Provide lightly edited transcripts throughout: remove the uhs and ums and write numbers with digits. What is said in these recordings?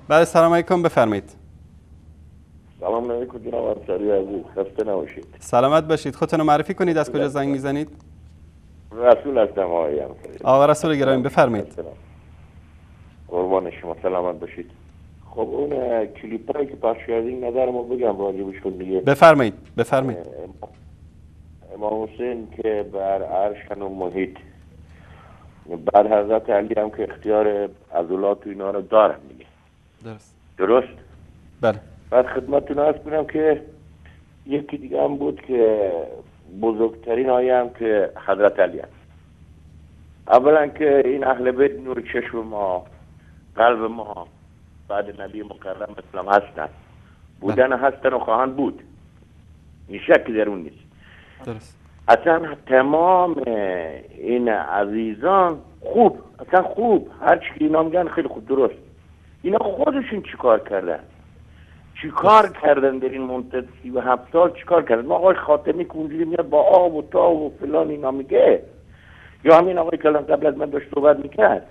بله سلام علیکم، بفرمایید. سلام علیکم جناب افسری عزیز، خسته نباشید. سلامت باشید. خودتون رو معرفی کنید، از کجا زنگ میزنید؟ رسول هستم آقای افسری. آقا رسول گرامی بفرمایید. قربان شما، سلامت باشید. خب اون کلیپایی که پخش کردین نظرمو بگم راجبشون دیگه. بفرمایید. امام حسین که بر عرشن و محیط، بعد حضرت علی هم که اختیار عضلات و اینا رو دارن دیگه. درست؟ بله. بعد خدمتتون عرض کنم که یکی دیگه هم بود که بزرگترین آیه هم که حضرت علی هم. اولا که این اهل بیت نور چشم ما، قلب ما، بعد نبی مکرم اسلام هستن، بودن هستن و خواهند بود، این شکی در اون نیست. درست. اصلا تمام این عزیزان خوب، اصلا خوب، هر چی اینا میگن خیلی خوب، درست. اینا خودشون چیکار کردن؟ چیکار کردن در این مدت 37 سال؟ چیکار کردن؟ ما آقای خاتمی که اونجوری میاد با آب و تاب و فلان اینا میگه، یا همین آقای کلام قبل از من داشت صحبت میکرد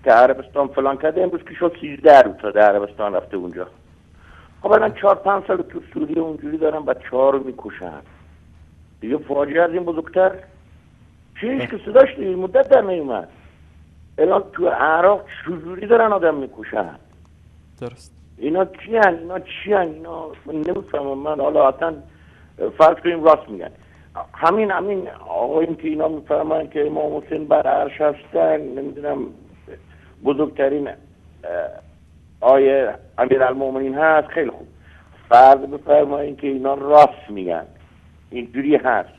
که عربستان فلان کرده، امروز که شد 13 روز تا در عربستان رفته اونجا. خب الان 4-5 سال تو سوریه اونجوری دارن بچه‌ها رو میکشن. دیگه فاجعه از این بزرگتر چیش که صداش دیگه مدت در نیومد. الان تو عراق چجوری دارن آدم میکشن؟ درست. اینا اینا من نمیفهمم. من حالا اصلا فرض کنیم راست میگن. همین آقاییم که اینا میفهمن که امام حسین بر عرش هستن، نمیدونم بزرگترین آیه امیرالمومنین هست، خیلی خوب. فرض بفرمایین که اینا راست میگن، اینجوری هست.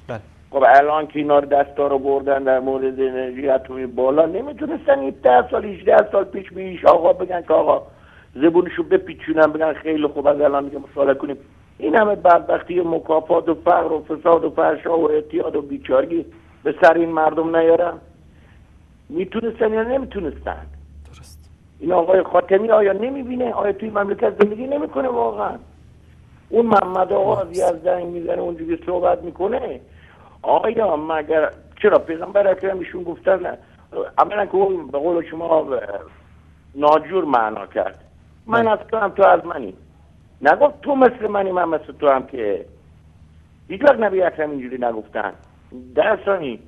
بله. خب الان که اینا دستا رو بردن در مورد انرژی اتمی بالا، نمیتونستن این 10 سال 18 سال پیش بیش آقا بگن که آقا زبونشو بپیچونن، بگن خیلی خوب از الان دیگه مصالحه کنیم. این همه بدبختی، مکافات و فقر و فساد و فحشا و اعتیاد و بیچارگی به سر این مردم نیارن؟ میتونستن یا نمیتونستن؟ درست. این آقای خاتمی آیا نمیبینه؟ آیا توی مملکت زندگی نمیکنه واقعا؟ اون محمد آقا از یزدان میزنه اونجوری صحبت میکنه. آیا مگر چرا پیغمبر اکرم ایشون گفتن اولا که اون به قول شما ناجور معنا کرد، من از تو هم تو از منی، نگفت تو مثل منی من مثل تو هم، که هیچ وقت نبی اکرم اینجوری نگفتن. در ثانی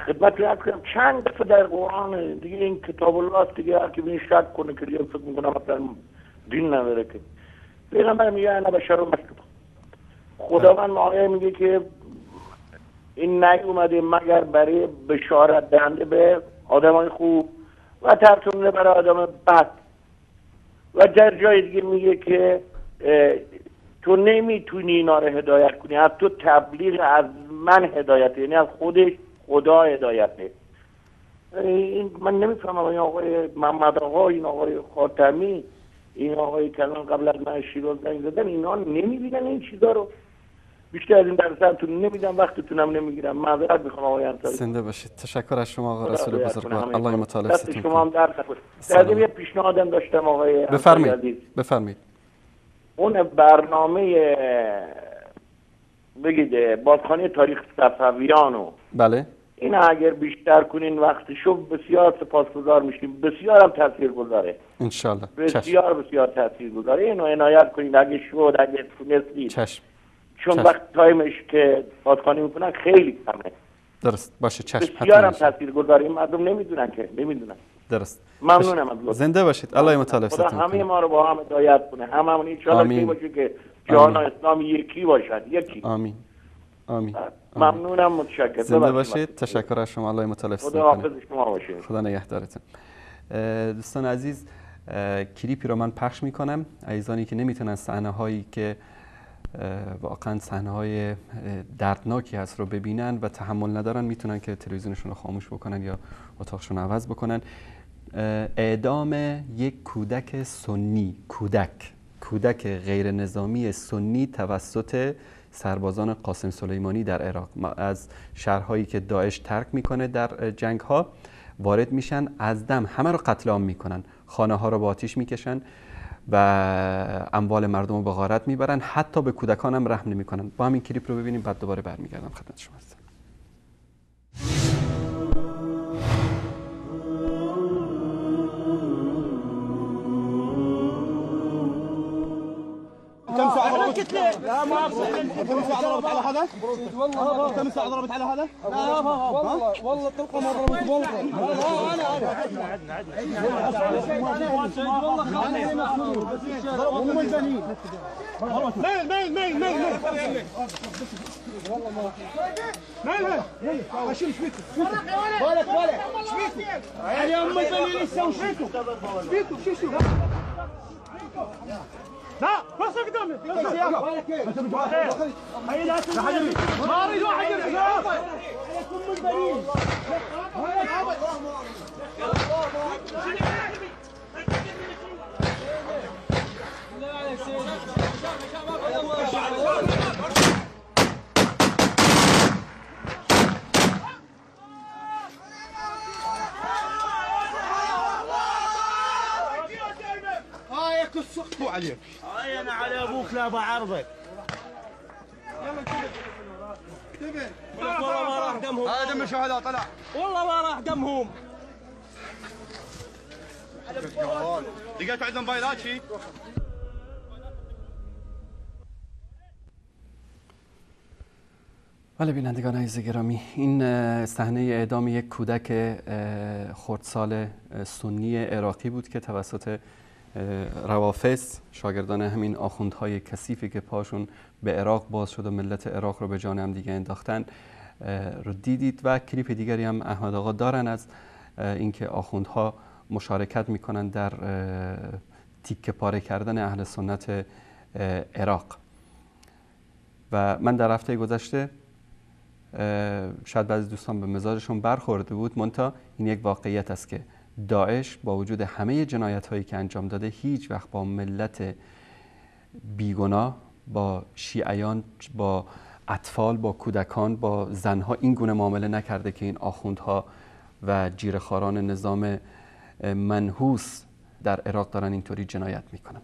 خدمت رو کنم چند دفعه در قرآن دیگه این کتاب الله است دیگه، هر کی بینی شک کنه که دیگه فکر میکنم مثلا دین نداره، که پیغمبر میگه انا بشر مثلکم. خداوند آیه میگه که این نیومده مگر برای بشارت دهنده به آدمای خوب و ترسونده برای آدم بد. و در جای دیگه میگه که تو نمیتونی اینا رو هدایت کنی، از تو تبلیغ از من هدایت، یعنی از خودش خدا هدایته. این من نمیفهمم. این آقای محمد آقا، این آقای خاتمی، این آقای کلان قبل از من شیراز زنگ زدن، اینا نمیبینن این چیزا رو. بیشتر از این درساتون نمیدم، وقتتونم نمیگیرم، معذرت میخوام آقای انصاری. زنده باشید. تشکر از شما آقا رسول بزرگوار، الله مطالب دست ستون شما هم درد نکنه. در یه پیشنهادم داشتم آقای بفرمایید. اون برنامه بگید بازخوانی تاریخ صفویانو، بله، این اگر بیشتر کنین وقتشو بسیار سپاسگزار میشیم. بسیار هم تاثیرگذاره ان شاء الله. بسیار تاثیرگذاره. اینو عنایت کنین اگه شد، اگه تونستید. چشم. چون وقت تایمش که بازخوانی میکنن خیلی کمه. درست باشه. چشم. بسیار هم تاثیرگذاره. این مردم نمیدونن. درست. ممنونم از لطف. زنده باشید. الله مطالب ستون کنه. همه ما رو با هم هدایت کنه. هممون ان شاء الله باشه که جهان اسلامی یکی باشد. یکی. آمین. ممنونم، متشکرم. زنده باشید. تشکر از شما. الله مطالب ستون کنه. خدا حافظ شما باشید. خدا نگهدارتون. دوستان عزیز، کلیپی رو من پخش میکنم. عزیزانی که نمیتونن صحنه هایی که واقعا صحنه های دردناکی هست رو ببینن و تحمل ندارن، میتونن که تلویزیونشون رو خاموش بکنن یا اتاقشون رو عوض بکنن. اعدام یک کودک سنی، کودک غیر نظامی سنی توسط سربازان قاسم سلیمانی در عراق. از شهرهایی که داعش ترک میکنه در جنگ ها وارد میشن، از دم همه رو قتل عام میکنن، خانه ها رو با آتیش میکشن و اموال مردم رو به غارت میبرن، حتی به کودکان هم رحم نمیکنن. با همین کلیپ رو ببینیم، بعد دوباره برمیگردم خدمت شما. ساكت ليه؟ لا ما انت ضربت على هذا؟ والله انت ضربت على هذا؟ لا والله تلقى ما ضربت والله انا ميل والله ما ميل شو شبيكو بالك شبيكو يا ام البنين يسوي شبيكو شو لا بس قدامي هي لا حجري ما اريد واحد يرجع ام البنين هايك السقف عليك هاي انا على ابوك لا بعرضك والله ما راح دمهم هذا دم الشهداء طلع والله ما راح دمهم لقيتوا عندهم موبايلات شيء بله بینندگان عزیز گرامی، این صحنه اعدام یک کودک خردسال سنی عراقی بود که توسط روافض، شاگردان همین آخوندهای کثیفی که پاشون به عراق باز شد و ملت عراق رو به جان هم دیگه انداختن رو دیدید. و کلیپ دیگری هم احمد آقا دارن از اینکه آخوندها مشارکت میکنن در تیکه پاره کردن اهل سنت عراق. و من در هفته گذشته شاید بعضی دوستان به مزاجشون برخورده بود، منتها این یک واقعیت است که داعش با وجود همه جنایت هایی که انجام داده هیچ وقت با ملت بیگناه، با شیعیان، با اطفال، با کودکان، با زنها این گونه معامله نکرده که این آخوندها و جیره‌خواران نظام منحوس در عراق دارن اینطوری جنایت میکنن.